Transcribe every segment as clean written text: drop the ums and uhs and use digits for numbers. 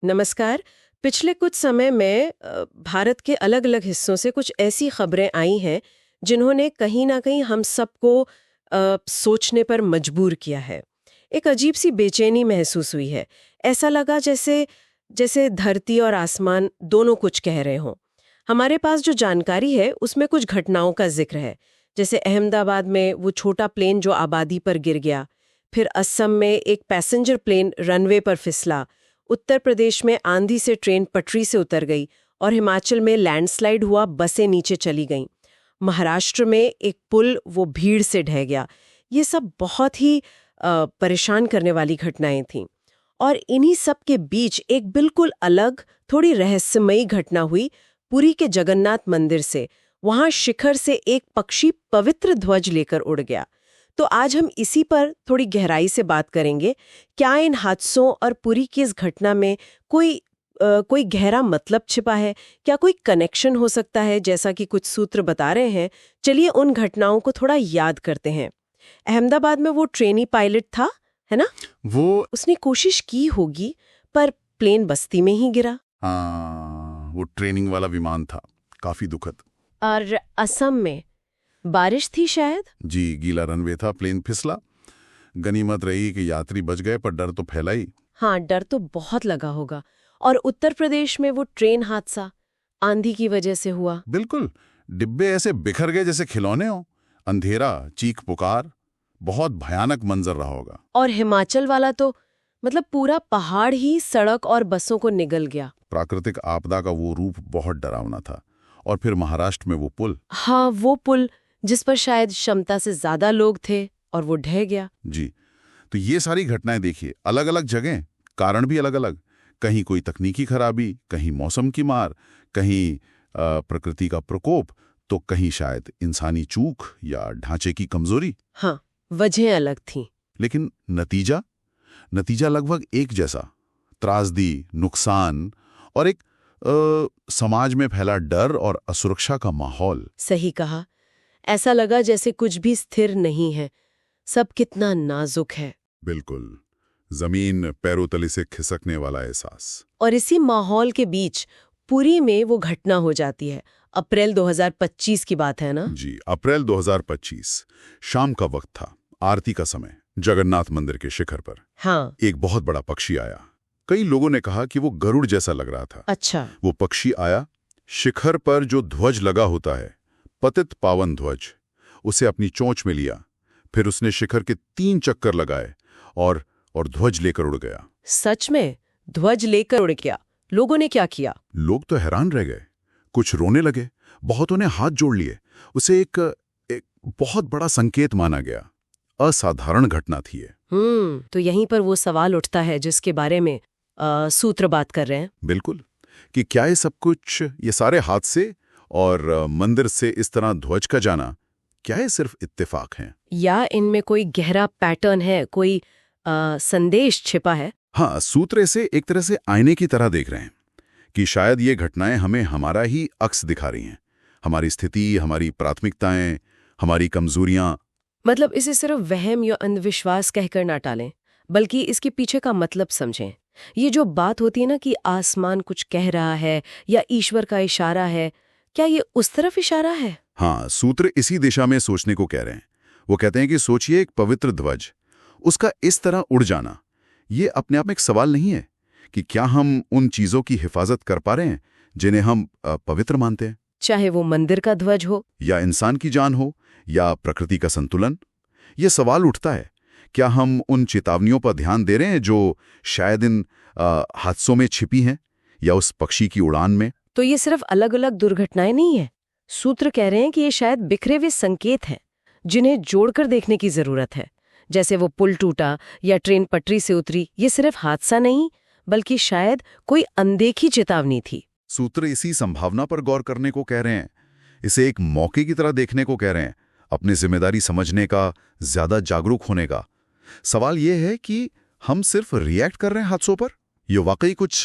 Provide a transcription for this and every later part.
नमस्कार। पिछले कुछ समय में भारत के अलग अलग हिस्सों से कुछ ऐसी खबरें आई हैं जिन्होंने कहीं ना कहीं हम सबको सोचने पर मजबूर किया है। एक अजीब सी बेचैनी महसूस हुई है। ऐसा लगा जैसे जैसे धरती और आसमान दोनों कुछ कह रहे हों। हमारे पास जो जानकारी है उसमें कुछ घटनाओं का जिक्र है, जैसे अहमदाबाद में वो छोटा प्लेन जो आबादी पर गिर गया, फिर असम में एक पैसेंजर प्लेन रनवे पर फिसला, उत्तर प्रदेश में आंधी से ट्रेन पटरी से उतर गई और हिमाचल में लैंडस्लाइड हुआ, बसें नीचे चली गईं। महाराष्ट्र में एक पुल वो भीड़ से ढह गया। ये सब बहुत ही परेशान करने वाली घटनाएं थीं। और इन्हीं सब के बीच एक बिल्कुल अलग, थोड़ी रहस्यमयी घटना हुई पुरी के जगन्नाथ मंदिर से। वहां शिखर से एक पक्षी पवित्र ध्वज लेकर उड़ गया। तो आज हम इसी पर थोड़ी गहराई से बात करेंगे। क्या इन हादसों और पुरी की इस घटना में कोई गहरा मतलब छिपा है? क्या कोई कनेक्शन हो सकता है, जैसा कि कुछ सूत्र बता रहे हैं? चलिए उन घटनाओं को थोड़ा याद करते हैं। अहमदाबाद में वो ट्रेनी पायलट था, है ना? उसने कोशिश की होगी, पर प्लेन बस्ती में ही गिरा। हाँ, वो ट्रेनिंग वाला विमान था, काफी दुखद। और असम में बारिश थी शायद। जी, गीला रनवे था, प्लेन फिसला। गनीमत रही कि यात्री बच गए, पर डर तो फैला ही। हाँ, डर तो बहुत लगा होगा। और उत्तर प्रदेश में वो ट्रेन हादसा आंधी की वजह से हुआ। बिल्कुल, डिब्बे ऐसे बिखर गए जैसे खिलौने हो। अंधेरा, चीख पुकार, बहुत भयानक मंजर रहा होगा। और हिमाचल वाला तो मतलब पूरा पहाड़ ही सड़क और बसों को निगल गया। प्राकृतिक आपदा का वो रूप बहुत डरावना था। और फिर महाराष्ट्र में वो पुल। हाँ, वो पुल जिस पर शायद क्षमता से ज्यादा लोग थे और वो ढह गया। जी, तो ये सारी घटनाएं देखिए, अलग अलग जगह, कारण भी अलग अलग। कहीं कोई तकनीकी खराबी, कहीं मौसम की मार, कहीं प्रकृति का प्रकोप, तो कहीं शायद इंसानी चूक या ढांचे की कमजोरी। हाँ, वजह अलग थी, लेकिन नतीजा लगभग एक जैसा। त्रासदी, नुकसान और एक समाज में फैला डर और असुरक्षा का माहौल। सही कहा। ऐसा लगा जैसे कुछ भी स्थिर नहीं है, सब कितना नाजुक है। बिल्कुल, जमीन पैरों तले से खिसकने वाला एहसास। और इसी माहौल के बीच पुरी में वो घटना हो जाती है। अप्रैल 2025 की बात है ना? जी, अप्रैल 2025, शाम का वक्त था, आरती का समय। जगन्नाथ मंदिर के शिखर पर हाँ। एक बहुत बड़ा पक्षी आया। कई लोगों ने कहा कि वो गरुड़ जैसा लग रहा था। अच्छा। वो पक्षी आया, शिखर पर जो ध्वज लगा होता है, पतित पावन ध्वज, उसे अपनी चोंच में लिया। फिर उसने शिखर के 3 चक्कर लगाए और ध्वज लेकर उड़ गया। सच में ध्वज लेकर उड़ गया? लोगों ने क्या किया? लोग तो हैरान रह गए, कुछ रोने लगे, बहुतों ने हाथ जोड़ लिए। उसे एक बहुत बड़ा संकेत माना गया। असाधारण घटना थी ये। तो यहीं पर वो सवाल उठता है जिसके बारे में सूत्र बात कर रहे हैं। बिल्कुल, कि क्या ये सब कुछ, ये सारे हादसे और मंदिर से इस तरह ध्वज का जाना, क्या ये सिर्फ इत्तेफाक हैं? या इनमें कोई गहरा पैटर्न है, कोई संदेश छिपा है? हाँ, सूत्र इसे एक तरह से आईने की तरह देख रहे हैं कि शायद ये घटनाएं हमें हमारा ही अक्स दिखा रही हैं। हमारी स्थिति, हमारी प्राथमिकताएं, हमारी कमजोरियां। मतलब इसे सिर्फ वहम या अंधविश्वास कहकर ना टालें, बल्कि इसके पीछे का मतलब समझें। ये जो बात होती है ना कि आसमान कुछ कह रहा है या ईश्वर का इशारा है, क्या ये उस तरफ इशारा है? हाँ, सूत्र इसी दिशा में सोचने को कह रहे हैं। वो कहते हैं कि सोचिए, एक पवित्र ध्वज, उसका इस तरह उड़ जाना, ये अपने आप में एक सवाल नहीं है कि क्या हम उन चीजों की हिफाजत कर पा रहे हैं जिन्हें हम पवित्र मानते हैं? चाहे वो मंदिर का ध्वज हो या इंसान की जान हो या प्रकृति का संतुलन। ये सवाल उठता है, क्या हम उन चेतावनियों पर ध्यान दे रहे हैं जो शायद इन हादसों में छिपी हैं, या उस पक्षी की उड़ान में? तो ये सिर्फ अलग अलग दुर्घटनाएं नहीं है। सूत्र कह रहे हैं कि ये शायद बिखरे हुए संकेत हैं जिन्हें जोड़कर देखने की जरूरत है। जैसे वो पुल टूटा या ट्रेन पटरी से उतरी, ये सिर्फ हादसा नहीं, बल्कि शायद कोई अनदेखी चेतावनी थी। सूत्र इसी संभावना पर गौर करने को कह रहे हैं। इसे एक मौके की तरह देखने को कह रहे हैं, अपनी जिम्मेदारी समझने का, ज्यादा जागरूक होने का। सवाल यह है कि हम सिर्फ रिएक्ट कर रहे हैं हादसों पर, ये वाकई कुछ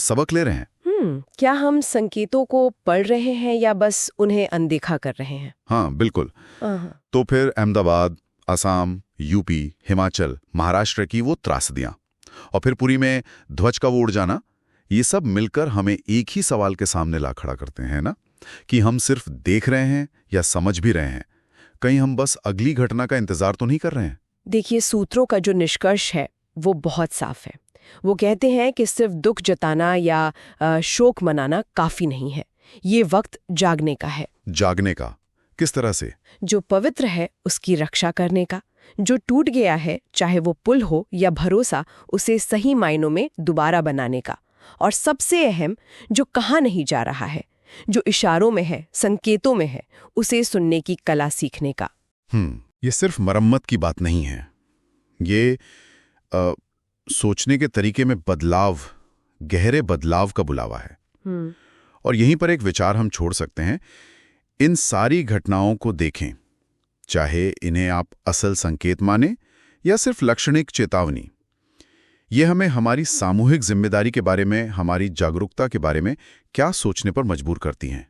सबक ले रहे हैं? क्या हम संकेतों को पढ़ रहे हैं या बस उन्हें अनदेखा कर रहे हैं? हाँ, बिल्कुल। तो फिर अहमदाबाद, असम, यूपी, हिमाचल, महाराष्ट्र की वो त्रासदियां, और फिर पूरी में ध्वज का वो उड़ जाना, ये सब मिलकर हमें एक ही सवाल के सामने ला खड़ा करते हैं ना, कि हम सिर्फ देख रहे हैं या समझ भी रहे हैं। कहीं हम बस अगली घटना का इंतजार तो नहीं कर रहे हैं? देखिए, सूत्रों का जो निष्कर्ष है वो बहुत साफ है। वो कहते हैं कि सिर्फ दुख जताना या शोक मनाना काफी नहीं है, ये वक्त जागने का है। जागने का? किस तरह से? जो पवित्र है उसकी रक्षा करने का, जो टूट गया है चाहे वो पुल हो या भरोसा, उसे सही मायनों में दोबारा बनाने का, और सबसे अहम, जो कहा नहीं जा रहा है, जो इशारों में है, संकेतों में है, उसे सुनने की कला सीखने का। ये सिर्फ मरम्मत की बात नहीं है, ये सोचने के तरीके में बदलाव, गहरे बदलाव का बुलावा है। और यहीं पर एक विचार हम छोड़ सकते हैं। इन सारी घटनाओं को देखें, चाहे इन्हें आप असल संकेत माने या सिर्फ लक्षणिक चेतावनी, ये हमें हमारी सामूहिक जिम्मेदारी के बारे में, हमारी जागरूकता के बारे में क्या सोचने पर मजबूर करती हैं।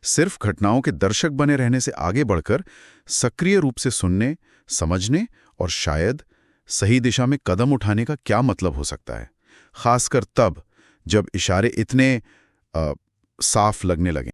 सिर्फ घटनाओं के दर्शक बने रहने से आगे बढ़कर सक्रिय रूप से सुनने, समझने और शायद सही दिशा में कदम उठाने का क्या मतलब हो सकता है, खासकर तब जब इशारे इतने साफ लगने लगें।